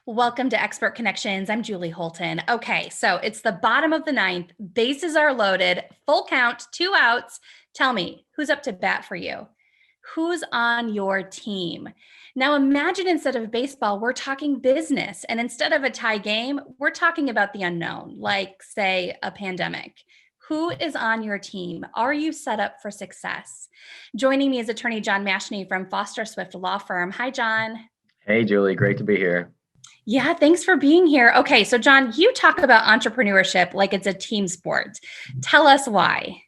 Welcome to Expert Connections. I'm Julie Holton. Okay, so it's the bottom of the ninth. Bases are loaded, full count, two outs. Tell me, who's up to bat for you? Who's on your team? Now imagine instead of baseball, we're talking business. And instead of a tie game, we're talking about the unknown, like, say, a pandemic. Who is on your team? Are you set up for success? Joining me is attorney John Mashni from Foster Swift Law Firm. Hi, John. Hey, Julie, great to be here. Yeah, thanks for being here. Okay, so John, you talk about entrepreneurship like it's a team sport. Tell us why.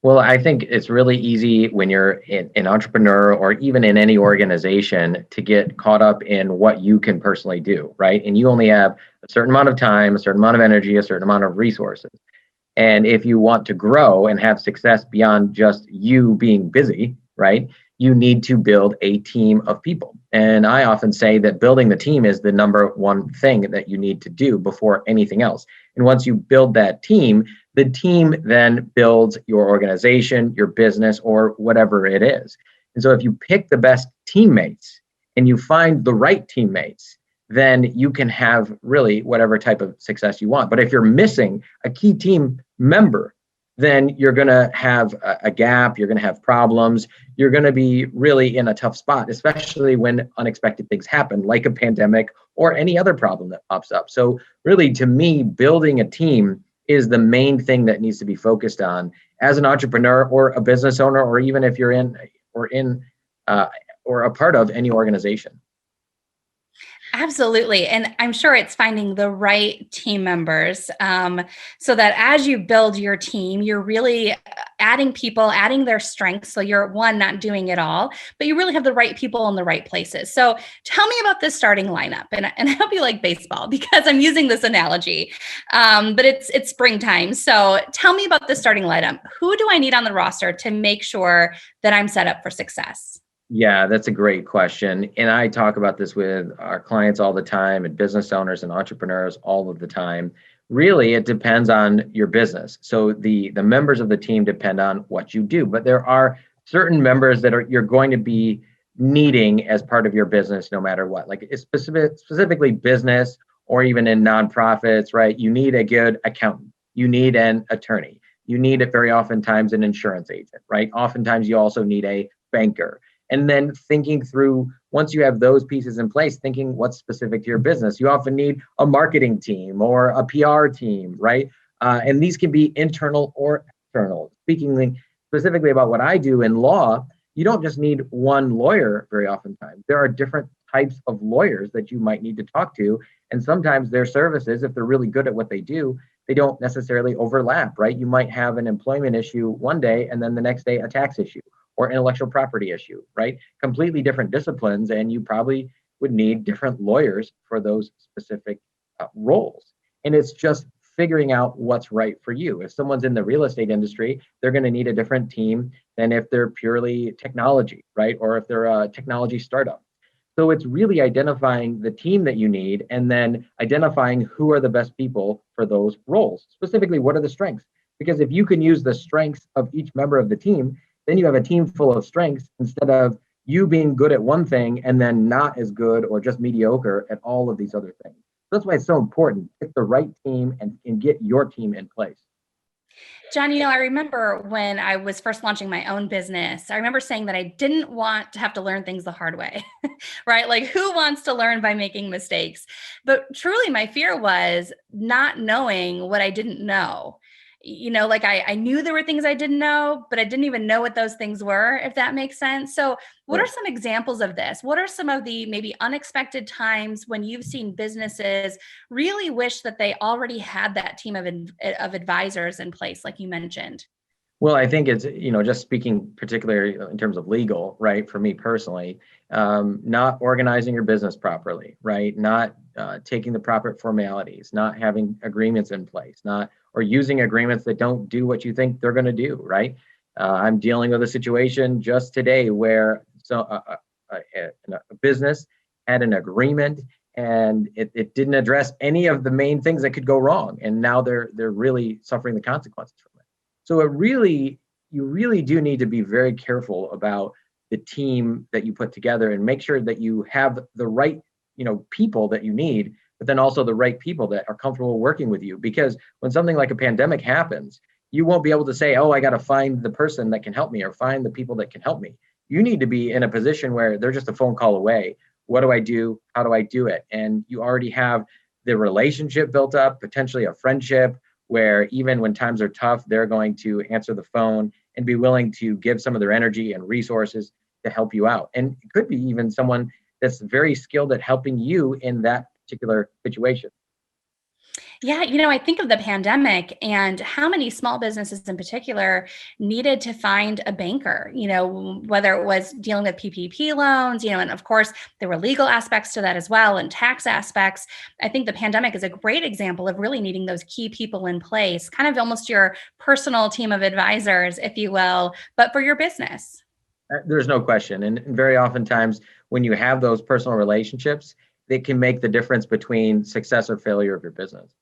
Well, I think it's really easy when you're an entrepreneur or even in any organization to get caught up in what you can personally do, right? And you only have a certain amount of time, a certain amount of energy, a certain amount of resources. And if you want to grow and have success beyond just you being busy, right, you need to build a team of people. And I often say that building the team is the number one thing that you need to do before anything else. And once you build that team, the team then builds your organization, your business, or whatever it is. And so if you pick the best teammates and you find the right teammates, then you can have really whatever type of success you want. But if you're missing a key team member, then you're going to have a gap, you're going to have problems, you're going to be really in a tough spot, especially when unexpected things happen, like a pandemic or any other problem that pops up. So really, to me, building a team is the main thing that needs to be focused on as an entrepreneur or a business owner, or even if you're or a part of any organization. Absolutely. And I'm sure it's finding the right team members so that as you build your team, you're really adding people, adding their strengths. So you're one, not doing it all, but you really have the right people in the right places. So tell me about this starting lineup. And I hope you like baseball because I'm using this analogy, but it's springtime. So tell me about the starting lineup. Who do I need on the roster to make sure that I'm set up for success? Yeah, that's a great question. And I talk about this with our clients all the time and business owners and entrepreneurs all of the time. Really, it depends on your business. So the members of the team depend on what you do, but there are certain members that you're going to be needing as part of your business no matter what. Like it's specifically business or even in nonprofits, right? You need a good accountant. You need an attorney. You need it very oftentimes an insurance agent, right? Oftentimes you also need a banker. And then thinking through, once you have those pieces in place, thinking what's specific to your business. You often need a marketing team or a PR team, right? And these can be internal or external. Speaking specifically about what I do in law, you don't just need one lawyer very oftentimes. There are different types of lawyers that you might need to talk to. And sometimes their services, if they're really good at what they do, they don't necessarily overlap, right? You might have an employment issue one day and then the next day a tax issue or intellectual property issue, right? Completely different disciplines, and you probably would need different lawyers for those specific roles. And it's just figuring out what's right for you. If someone's in the real estate industry, they're going to need a different team than if they're purely technology, right? Or if they're a technology startup. So it's really identifying the team that you need and then identifying who are the best people for those roles. Specifically, what are the strengths? Because if you can use the strengths of each member of the team, then you have a team full of strengths instead of you being good at one thing and then not as good or just mediocre at all of these other things. That's why it's so important. Pick the right team and get your team in place. John, I remember when I was first launching my own business, I remember saying that I didn't want to have to learn things the hard way, right? Like who wants to learn by making mistakes? But truly my fear was not knowing what I didn't know. Like I knew there were things I didn't know, but I didn't even know what those things were, if that makes sense. So what are Right. some examples of this? What are some of the maybe unexpected times when you've seen businesses really wish that they already had that team of advisors in place, like you mentioned? Well, I think it's, just speaking particularly in terms of legal, right? For me personally, not organizing your business properly, right? Not taking the proper formalities, not having agreements in place, not or using agreements that don't do what you think they're going to do, right? I'm dealing with a situation just today where a business had an agreement and it didn't address any of the main things that could go wrong, and now they're really suffering the consequences from it. So you really do need to be very careful about the team that you put together and make sure that you have the right, people that you need, but then also the right people that are comfortable working with you. Because when something like a pandemic happens, you won't be able to say, oh, I got to find the person that can help me or find the people that can help me. You need to be in a position where they're just a phone call away. What do I do? How do I do it? And you already have the relationship built up, potentially a friendship, where even when times are tough, they're going to answer the phone and be willing to give some of their energy and resources to help you out. And it could be even someone that's very skilled at helping you in that particular situation. Yeah, I think of the pandemic and how many small businesses in particular needed to find a banker, whether it was dealing with PPP loans, and of course, there were legal aspects to that as well and tax aspects. I think the pandemic is a great example of really needing those key people in place, kind of almost your personal team of advisors, if you will, but for your business. There's no question. And very oftentimes, when you have those personal relationships, they can make the difference between success or failure of your business.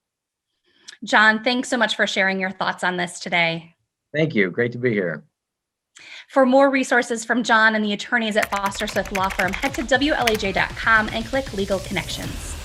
John, thanks so much for sharing your thoughts on this today. Thank you. Great to be here. For more resources from John and the attorneys at Foster Swift Law Firm, head to WLAJ.com and click Legal Connections.